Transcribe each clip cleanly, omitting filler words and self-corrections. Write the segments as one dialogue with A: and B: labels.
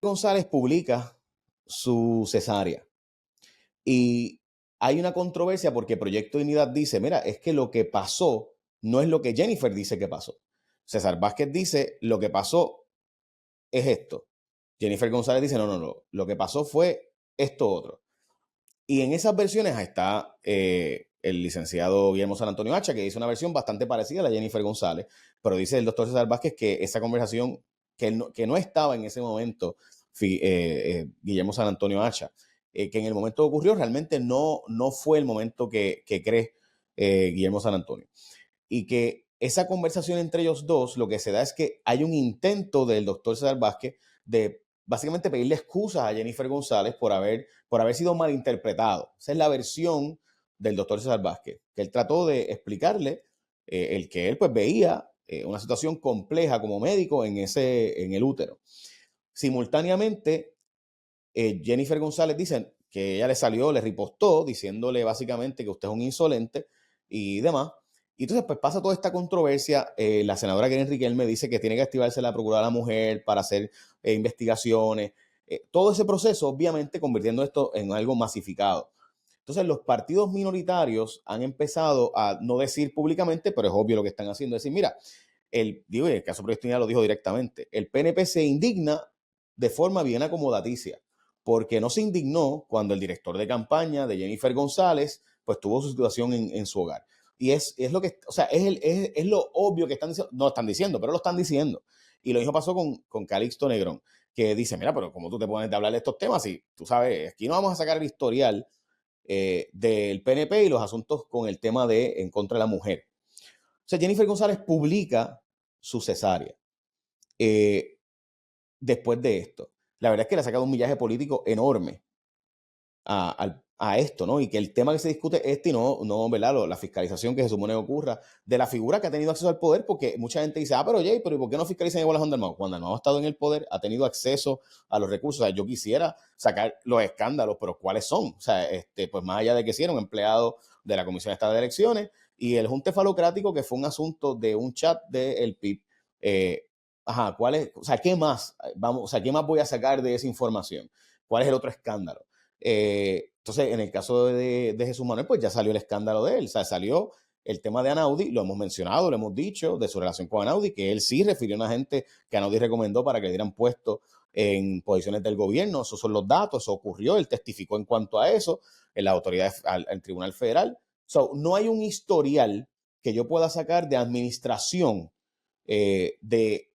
A: González publica su cesárea y hay una controversia porque Proyecto Dignidad dice, mira, es que lo que pasó no es lo que Jennifer dice que pasó. César Vázquez dice, lo que pasó es esto. Jennifer González dice, no, no, no, lo que pasó fue esto otro. Y en esas versiones está el licenciado Guillermo San Antonio Hacha, que dice una versión bastante parecida a la de Jennifer González, pero dice el doctor César Vázquez que esa conversación, que no estaba en ese momento Guillermo San Antonio Hacha, que en el momento que ocurrió realmente no fue el momento que cree Guillermo San Antonio. Y que esa conversación entre ellos dos, lo que se da es que hay un intento del doctor César Vázquez de básicamente pedirle excusas a Jennifer González por haber sido malinterpretado. Esa es la versión del doctor César Vázquez, que él trató de explicarle el que él pues veía una situación compleja como médico en el útero. Simultáneamente, Jennifer González dice que ella le ripostó, diciéndole básicamente que usted es un insolente y demás. Y entonces, pues pasa toda esta controversia. La senadora Keren Riquelme dice que tiene que activarse la Procuraduría de la Mujer para hacer investigaciones. Todo ese proceso, obviamente, convirtiendo esto en algo masificado. Entonces, los partidos minoritarios han empezado a no decir públicamente, pero es obvio lo que están haciendo, decir, mira, digo, en el caso Proyecto Unidad lo dijo directamente, el PNP se indigna de forma bien acomodaticia, porque no se indignó cuando el director de campaña de Jennifer González, pues tuvo su situación en su hogar. Y es lo que, o sea, es lo obvio que están diciendo, no están diciendo, pero lo están diciendo. Y lo mismo pasó con Calixto Negrón, que dice, mira, pero ¿cómo tú te pones de hablar de estos temas? Y tú sabes, aquí no vamos a sacar el historial del PNP y los asuntos con el tema de en contra de la mujer. O sea, Jennifer González publica su cesárea después de esto. La verdad es que le ha sacado un millaje político enorme a esto, ¿no? Y que el tema que se discute es este y no ¿verdad? La fiscalización que se supone que ocurra de la figura que ha tenido acceso al poder, porque mucha gente dice, pero Jay, pero ¿y por qué no fiscalizan igual a Juan Dalmau? Juan Dalmau ha estado en el poder, ha tenido acceso a los recursos. O sea, yo quisiera sacar los escándalos, pero ¿cuáles son? O sea, pues más allá de que sí era un empleado de la Comisión Estatal de Elecciones y el junte falocrático, que fue un asunto de un chat del PIB. ¿Cuál es? O sea, ¿qué más? Vamos, o sea, ¿qué más voy a sacar de esa información? ¿Cuál es el otro escándalo? Entonces, en el caso de Jesús Manuel, pues ya salió el escándalo de él. O sea, salió el tema de Anaudi, lo hemos mencionado, lo hemos dicho, de su relación con Anaudi, que él sí refirió a una gente que Anaudi recomendó para que le dieran puesto en posiciones del gobierno. Esos son los datos, eso ocurrió, él testificó en cuanto a eso en la autoridad, al Tribunal Federal. So, no hay un historial que yo pueda sacar de administración de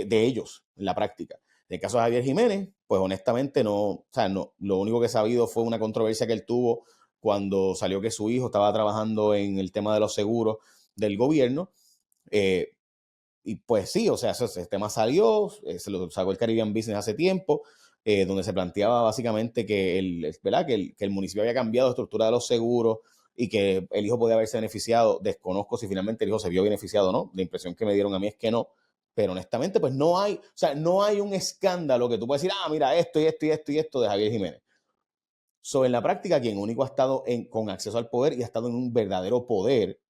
A: ellos en la práctica. En el caso de Javier Jiménez, pues honestamente lo único que he sabido fue una controversia que él tuvo cuando salió que su hijo estaba trabajando en el tema de los seguros del gobierno. Eh, y pues sí, o sea, ese tema salió, se lo sacó el Caribbean Business hace tiempo, donde se planteaba básicamente ¿verdad? Que el municipio había cambiado la estructura de los seguros y que el hijo podía haberse beneficiado. Desconozco si finalmente el hijo se vio beneficiado o no. La impresión que me dieron a mí es que no. Pero honestamente, pues no hay un escándalo que tú puedas decir, mira, esto y esto y esto y esto de Javier Jiménez. En la práctica, quien único ha estado con acceso al poder y ha estado en un verdadero poder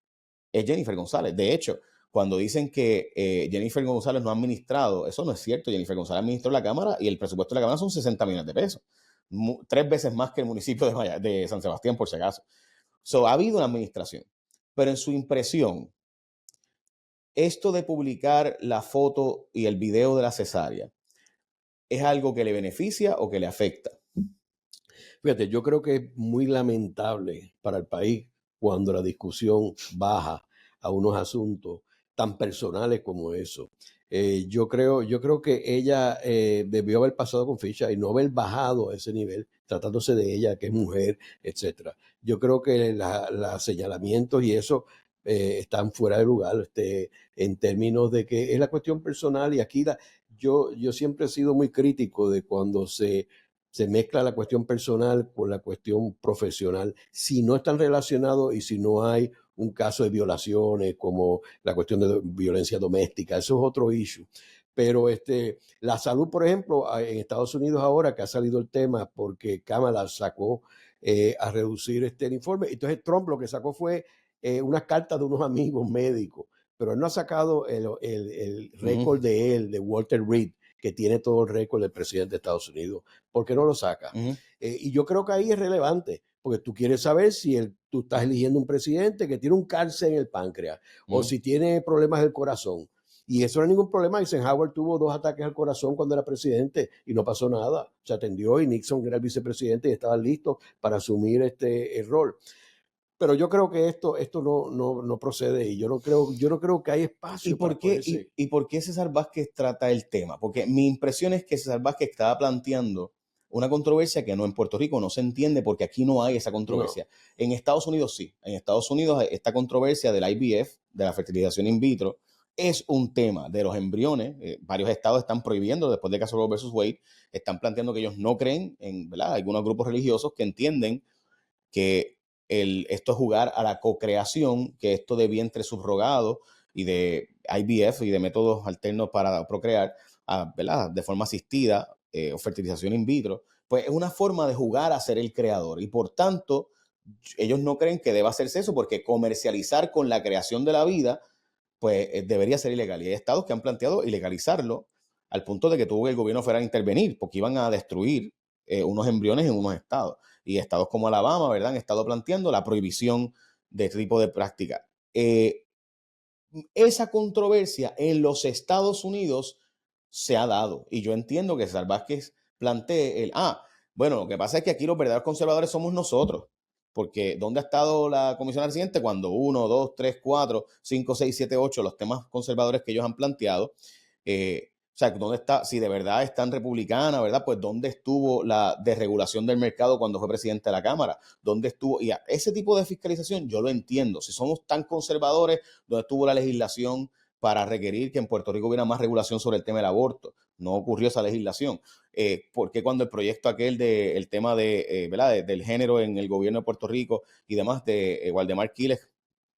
A: es Jennifer González. De hecho, cuando dicen que Jennifer González no ha administrado, eso no es cierto. Jennifer González administró la Cámara y el presupuesto de la Cámara son 60 millones de pesos. 3 veces más que el municipio de San Sebastián, por si acaso. Ha habido una administración. Pero en su impresión, esto de publicar la foto y el video de la cesárea, ¿es algo que le beneficia o que le afecta?
B: Fíjate, yo creo que es muy lamentable para el país cuando la discusión baja a unos asuntos tan personales como eso. Yo creo que ella debió haber pasado con ficha y no haber bajado a ese nivel, tratándose de ella, que es mujer, etcétera. Yo creo que los señalamientos y eso están fuera de lugar, en términos de que es la cuestión personal y aquí yo siempre he sido muy crítico de cuando se mezcla la cuestión personal con la cuestión profesional, si no están relacionados y si no hay un caso de violaciones como la cuestión de violencia doméstica, eso es otro issue. Pero la salud, por ejemplo, en Estados Unidos ahora que ha salido el tema porque Kamala sacó a reducir el informe, entonces Trump lo que sacó fue unas cartas de unos amigos médicos, pero él no ha sacado el récord de él, de Walter Reed, que tiene todo el récord del presidente de Estados Unidos. ¿Por qué no lo saca?
A: Ujú.
B: Y yo creo que ahí es relevante, porque tú quieres saber si tú estás eligiendo un presidente que tiene un cáncer en el páncreas o
A: Ujú.
B: si tiene problemas del corazón. Y eso no es ningún problema. Eisenhower tuvo 2 ataques al corazón cuando era presidente y no pasó nada. Se atendió y Nixon era el vicepresidente y estaban listos para asumir el rol. Pero yo creo que esto no procede y yo no creo que hay espacio para coger ese.
A: ¿Y por qué César Vázquez trata el tema? Porque mi impresión es que César Vázquez estaba planteando una controversia que no en Puerto Rico no se entiende porque aquí no hay esa
B: No.
A: controversia. En Estados Unidos sí. En Estados Unidos esta controversia del IVF, de la fertilización in vitro, es un tema de los embriones. Varios estados están prohibiendo, después de caso Roe versus Wade, están planteando que ellos no creen en, ¿verdad? Algunos grupos religiosos que entienden que esto es jugar a la cocreación, que esto de vientre subrogado y de IVF y de métodos alternos para procrear, ¿verdad? De forma asistida o fertilización in vitro, pues es una forma de jugar a ser el creador. Y por tanto, ellos no creen que deba hacerse eso porque comercializar con la creación de la vida, pues debería ser ilegal. Y hay estados que han planteado ilegalizarlo al punto de que tuvo que el gobierno fuera a intervenir porque iban a destruir unos embriones en unos estados. Y estados como Alabama, ¿verdad? Han estado planteando la prohibición de este tipo de práctica. Esa controversia en los Estados Unidos se ha dado. Y yo entiendo que César Vázquez plantee bueno, lo que pasa es que aquí los verdaderos conservadores somos nosotros. Porque ¿dónde ha estado la comisión residente cuando 1, 2, 3, 4, 5, 6, 7, 8, los temas conservadores que ellos han planteado? O sea, ¿dónde está? Si de verdad es tan republicana, ¿verdad? Pues ¿dónde estuvo la desregulación del mercado cuando fue presidente de la Cámara? ¿Dónde estuvo? Y ese tipo de fiscalización yo lo entiendo. Si somos tan conservadores, ¿dónde estuvo la legislación para requerir que en Puerto Rico hubiera más regulación sobre el tema del aborto? No ocurrió esa legislación. ¿Por qué cuando el proyecto aquel el tema ¿verdad? Del género en el gobierno de Puerto Rico y demás de Waldemar Quiles,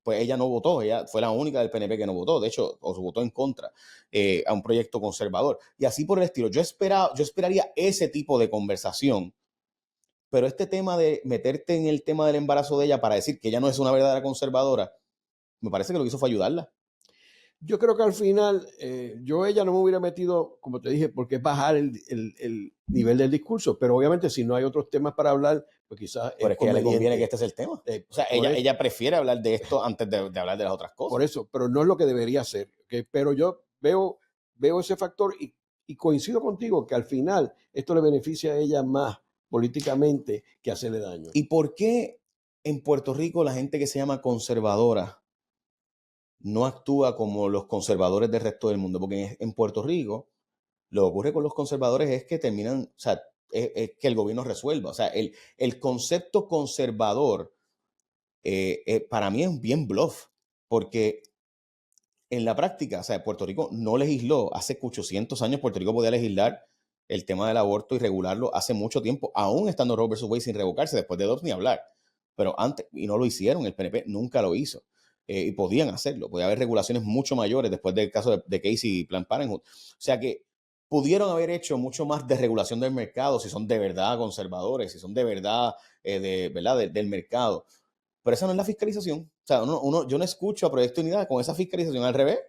A: pues ella no votó, ella fue la única del PNP que no votó, de hecho, o votó en contra a un proyecto conservador. Y así por el estilo. Yo esperaría ese tipo de conversación, pero este tema de meterte en el tema del embarazo de ella para decir que ella no es una verdadera conservadora, me parece que lo que hizo fue ayudarla.
B: Yo creo que al final, ella no me hubiera metido, como te dije, porque es bajar el nivel del discurso, pero obviamente si no hay otros temas para hablar, pues quizás
A: Pero
B: es
A: es que a ella le conviene que
B: conveniente.
A: este es el tema. O sea,
B: Por eso,
A: ella prefiere hablar de esto antes de hablar de las otras
B: por
A: cosas.
B: eso, pero no es lo que debería ser. ¿Ok? Pero yo veo ese factor y coincido contigo que al final esto le beneficia a ella más políticamente que hacerle daño.
A: ¿Y por qué en Puerto Rico la gente que se llama conservadora no actúa como los conservadores del resto del mundo? Porque en Puerto Rico lo que ocurre con los conservadores es que terminan, o sea, es que el gobierno resuelva. O sea, el concepto conservador para mí es bien bluff, porque en la práctica, o sea, Puerto Rico no legisló, hace 800 años Puerto Rico podía legislar el tema del aborto y regularlo hace mucho tiempo, aún estando Roe versus Wade sin revocarse, después de Dobbs ni hablar. Pero antes, y no lo hicieron, el PNP nunca lo hizo. Y podían hacerlo, podía haber regulaciones mucho mayores después del caso de Casey y Planned Parenthood. O sea que pudieron haber hecho mucho más de regulación del mercado si son de verdad conservadores, si son de verdad, ¿verdad? Del mercado. Pero esa no es la fiscalización. O sea, yo no escucho a Proyecto Unidad con esa fiscalización al revés.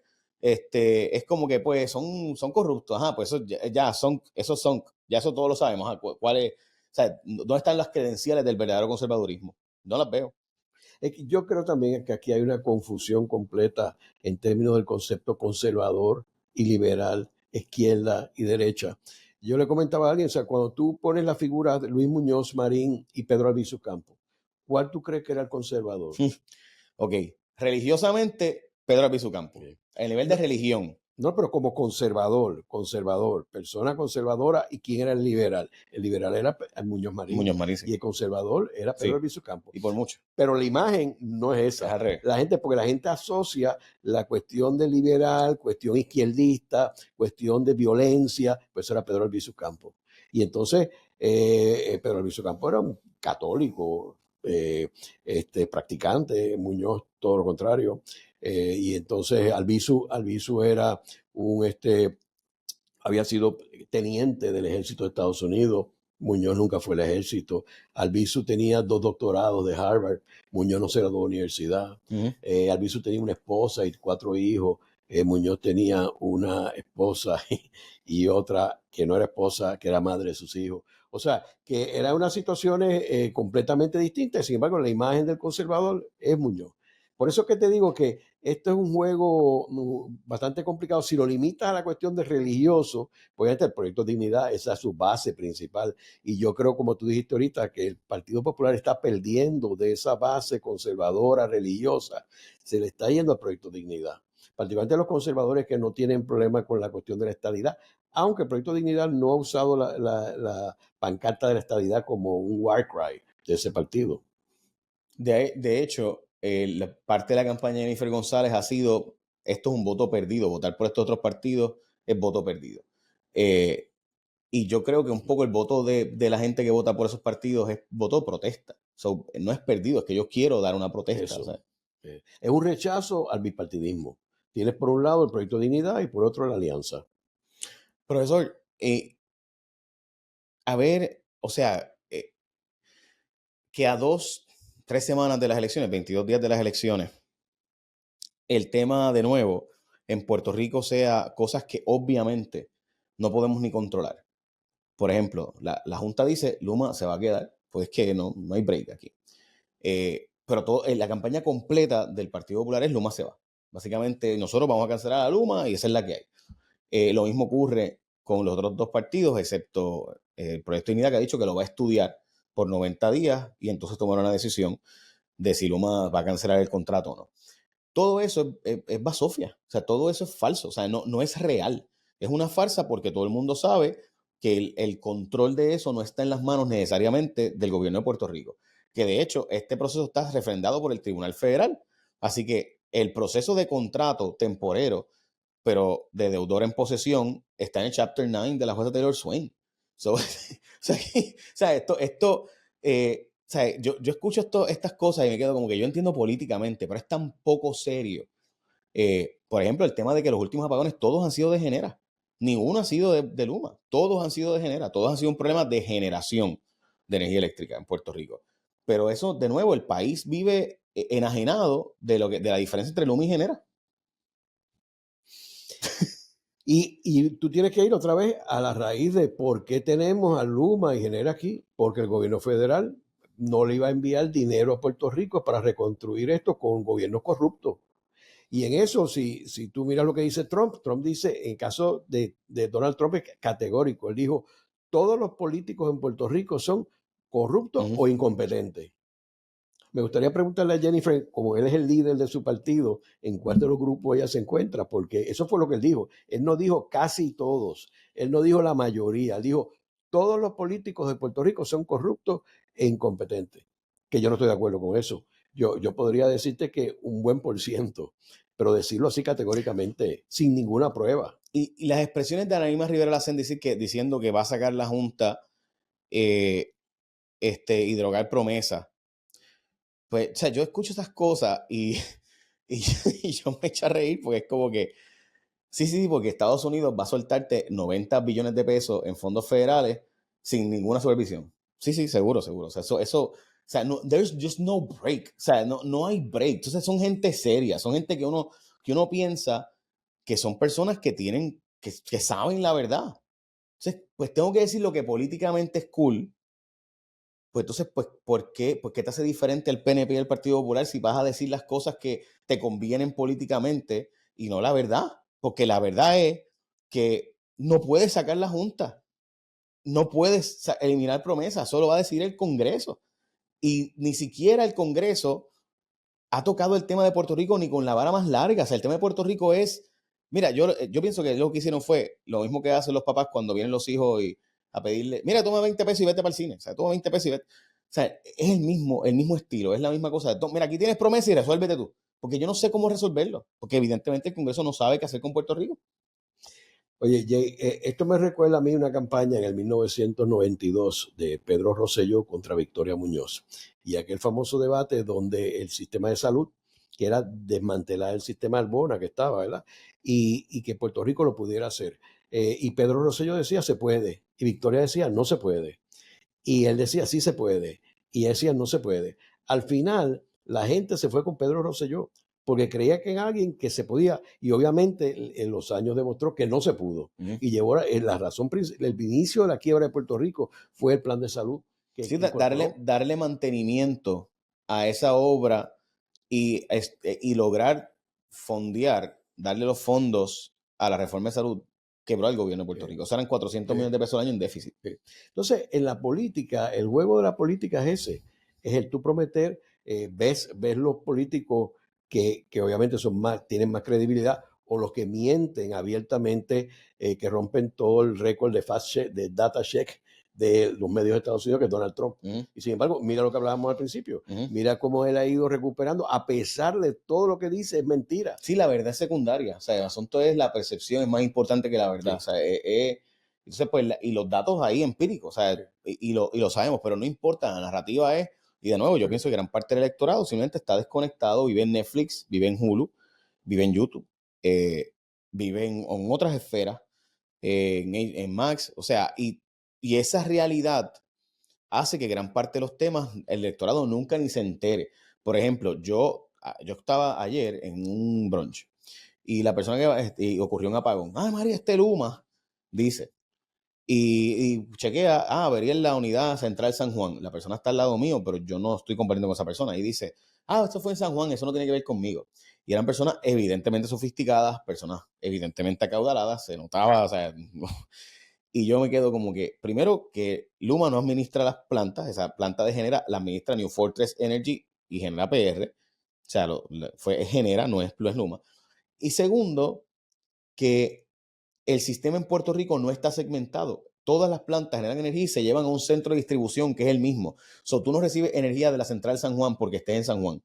A: Es como que pues son corruptos. Ajá, pues eso ya eso todos lo sabemos. Ajá, ¿cuál es? O sea, ¿dónde están las credenciales del verdadero conservadurismo? No las veo.
B: Yo creo también que aquí hay una confusión completa en términos del concepto conservador y liberal, izquierda y derecha. Yo le comentaba a alguien, o sea, cuando tú pones la figura de Luis Muñoz Marín y Pedro Albizu Campos, ¿cuál tú crees que era el conservador?
A: Ok, religiosamente, Pedro Albizu Campos. El nivel de
B: No,
A: religión.
B: no, pero como conservador, persona conservadora. ¿Y quién era el liberal? El liberal era Muñoz Marín
A: Muñoz Marín, sí.
B: y el conservador era Pedro
A: Sí,
B: Albizu Campos.
A: y por mucho.
B: Pero la imagen no es
A: Es
B: esa.
A: al revés.
B: Porque la gente asocia la cuestión de liberal, cuestión izquierdista, cuestión de violencia, pues eso era Pedro Albizu Campos. Y entonces Pedro Albizu Campos era un católico, practicante, Muñoz todo lo contrario. Y entonces Albizu era había sido teniente del ejército de Estados Unidos. Muñoz nunca fue al ejército. Albizu tenía 2 doctorados de Harvard. Muñoz no se graduó de la universidad.
A: Uh -huh.
B: Albizu tenía una esposa y 4 hijos. Muñoz tenía una esposa y otra que no era esposa, que era madre de sus hijos. O sea, que eran unas situaciones completamente distintas. Sin embargo, la imagen del conservador es Muñoz. Por eso es que te digo que esto es un juego bastante complicado. Si lo limitas a la cuestión de religioso, pues el proyecto Dignidad, esa es su base principal. Y yo creo, como tú dijiste ahorita, que el Partido Popular está perdiendo de esa base conservadora, religiosa. Se le está yendo al proyecto Dignidad, particularmente a los conservadores que no tienen problema con la cuestión de la estadidad, aunque el proyecto Dignidad no ha usado la pancarta de la estadidad como un war cry de ese partido.
A: De hecho, parte de la campaña de Jennifer González ha sido, esto es un voto perdido, votar por estos otros partidos es voto perdido. Y yo creo que un poco el voto de la gente que vota por esos partidos es voto protesta. So, no es perdido, es que yo quiero dar una protesta.
B: Eso.
A: O sea.
B: Es un rechazo al bipartidismo. Tienes por un lado el proyecto de Dignidad y por otro la alianza.
A: Profesor, a ver, o sea, que a 3 semanas de las elecciones, 22 días de las elecciones, el tema de nuevo en Puerto Rico sea cosas que obviamente no podemos ni controlar. Por ejemplo, la Junta dice, Luma se va a quedar, pues que no hay break aquí. Pero la campaña completa del Partido Popular es Luma se va. Básicamente nosotros vamos a cancelar a Luma y esa es la que hay. Lo mismo ocurre con los otros dos partidos, excepto el Proyecto de Unidad, que ha dicho que lo va a estudiar por 90 días y entonces tomar una decisión de si Luma va a cancelar el contrato o no. Todo eso es basofia, o sea, todo eso es falso, o sea, no es real. Es una farsa porque todo el mundo sabe que el control de eso no está en las manos necesariamente del gobierno de Puerto Rico. Que de hecho, este proceso está refrendado por el Tribunal Federal. Así que el proceso de contrato temporero, pero de deudor en posesión, está en el Chapter 9 de la jueza Taylor Swain. So, o sea, o sea, yo escucho estas cosas y me quedo como que yo entiendo políticamente, pero es tan poco serio. Por ejemplo, el tema de que los últimos apagones todos han sido de Genera. Ni uno ha sido de Luma. Todos han sido de Genera. Todos han sido un problema de generación de energía eléctrica en Puerto Rico. Pero eso, de nuevo, el país vive enajenado de la diferencia entre Luma y Genera.
B: Y tú tienes que ir otra vez a la raíz de por qué tenemos a Luma y Genera aquí, porque el gobierno federal no le iba a enviar dinero a Puerto Rico para reconstruir esto con gobiernos corruptos. Y en eso, si tú miras lo que dice Trump dice, en caso de Donald Trump es categórico, él dijo, todos los políticos en Puerto Rico son corruptos o incompetentes. Me gustaría preguntarle a Jennifer, como él es el líder de su partido, en cuál de los grupos ella se encuentra, porque eso fue lo que él dijo. Él no dijo casi todos, él no dijo la mayoría, él dijo todos los políticos de Puerto Rico son corruptos e incompetentes, que yo no estoy de acuerdo con eso. Yo podría decirte que un buen por ciento, pero decirlo así categóricamente, sin ninguna prueba.
A: Y las expresiones de Anaíma Rivera la hacen diciendo que va a sacar la Junta y drogar promesa. Pues, o sea, yo escucho esas cosas y yo me echo a reír porque es como que, sí, porque Estados Unidos va a soltarte 90 billones de pesos en fondos federales sin ninguna supervisión. Sí, seguro. O sea, o sea, no, there's just no break. O sea, no hay break. Entonces son gente seria, son gente que uno piensa que son personas que que saben la verdad. Entonces, pues tengo que decir lo que políticamente es cool. Pues entonces, pues, ¿por qué te hace diferente el PNP y el Partido Popular si vas a decir las cosas que te convienen políticamente y no la verdad? Porque la verdad es que no puedes sacar la Junta, no puedes eliminar promesas, solo va a decidir el Congreso. Y ni siquiera el Congreso ha tocado el tema de Puerto Rico ni con la vara más larga. O sea, el tema de Puerto Rico es, mira, yo pienso que lo que hicieron fue lo mismo que hacen los papás cuando vienen los hijos a pedirle, mira, toma 20 pesos y vete para el cine. O sea, toma 20 pesos y vete. O sea, es el mismo estilo, es la misma cosa. Mira, aquí tienes promesa y resuélvete tú. Porque yo no sé cómo resolverlo. Porque evidentemente el Congreso no sabe qué hacer con Puerto Rico.
B: Oye, Jay, esto me recuerda a mí una campaña en el 1992 de Pedro Rosselló contra Victoria Muñoz y aquel famoso debate donde el sistema de salud, que era desmantelar el sistema Arbona que estaba, ¿verdad? Y que Puerto Rico lo pudiera hacer. Y Pedro Rosselló decía, se puede. Y Victoria decía, no se puede. Y él decía, sí se puede. Y él decía, no se puede. Al final, la gente se fue con Pedro Rosselló, porque creía que en alguien que se podía, y obviamente en los años demostró que no se pudo. Y llevó la razón, el inicio de la quiebra de Puerto Rico fue el plan de salud que
A: Sí,
B: incorporó.
A: darle mantenimiento a esa obra y lograr fondear, darle los fondos a la reforma de salud, quebró al gobierno de Puerto Rico. O sea, eran 400 millones de pesos al año en déficit.
B: Entonces, en la política, el juego de la política es ese, es el tú prometer, ves los políticos que obviamente tienen más credibilidad, o los que mienten abiertamente, que rompen todo el récord de data check de los medios de Estados Unidos, que es Donald Trump. Y sin embargo, mira lo que hablábamos al principio, mira cómo él ha ido recuperando, a pesar de todo lo que dice, es mentira.
A: Sí, la verdad es secundaria. O sea, el asunto es la percepción, es más importante que la verdad.
B: Sí.
A: O sea, entonces, pues, y los datos ahí empíricos, o sea, y lo sabemos, pero no importa, la narrativa es, y de nuevo, yo pienso que gran parte del electorado simplemente está desconectado, vive en Netflix, vive en Hulu, vive en YouTube, vive en otras esferas, en Max, o sea, y esa realidad hace que gran parte de los temas el electorado nunca ni se entere. Por ejemplo, yo estaba ayer en un brunch y la persona y ocurrió un apagón. Ah, María, Luma, dice. Y chequea, avería en la unidad central San Juan. La persona está al lado mío, pero yo no estoy compartiendo con esa persona. Y dice, esto fue en San Juan, eso no tiene que ver conmigo. Y eran personas evidentemente sofisticadas, personas evidentemente acaudaladas, se notaba, o sea, y yo me quedo como que, primero, que Luma no administra las plantas, esa planta de Genera la administra New Fortress Energy y Genera PR. O sea, Genera, no es Luma. Y segundo, que el sistema en Puerto Rico no está segmentado. Todas las plantas generan energía y se llevan a un centro de distribución que es el mismo. Tú no recibes energía de la central San Juan porque estés en San Juan.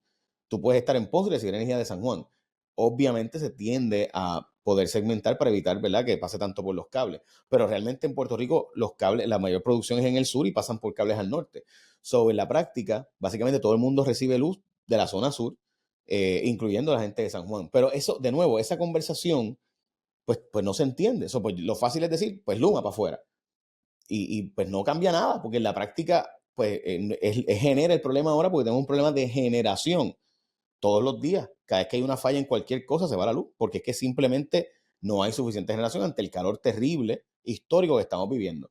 A: Tú puedes estar en Ponce y recibir energía de San Juan. Obviamente se tiende a poder segmentar para evitar, ¿verdad?, que pase tanto por los cables. Pero realmente en Puerto Rico los cables, la mayor producción es en el sur y pasan por cables al norte. En la práctica, básicamente todo el mundo recibe luz de la zona sur, incluyendo la gente de San Juan. Pero eso, de nuevo, esa conversación pues no se entiende. Pues lo fácil es decir, pues Luma para afuera. Y pues no cambia nada, porque en la práctica, pues genera el problema ahora porque tenemos un problema de generación todos los días. Cada vez que hay una falla en cualquier cosa se va la luz, porque es que simplemente no hay suficiente generación ante el calor terrible histórico que estamos viviendo.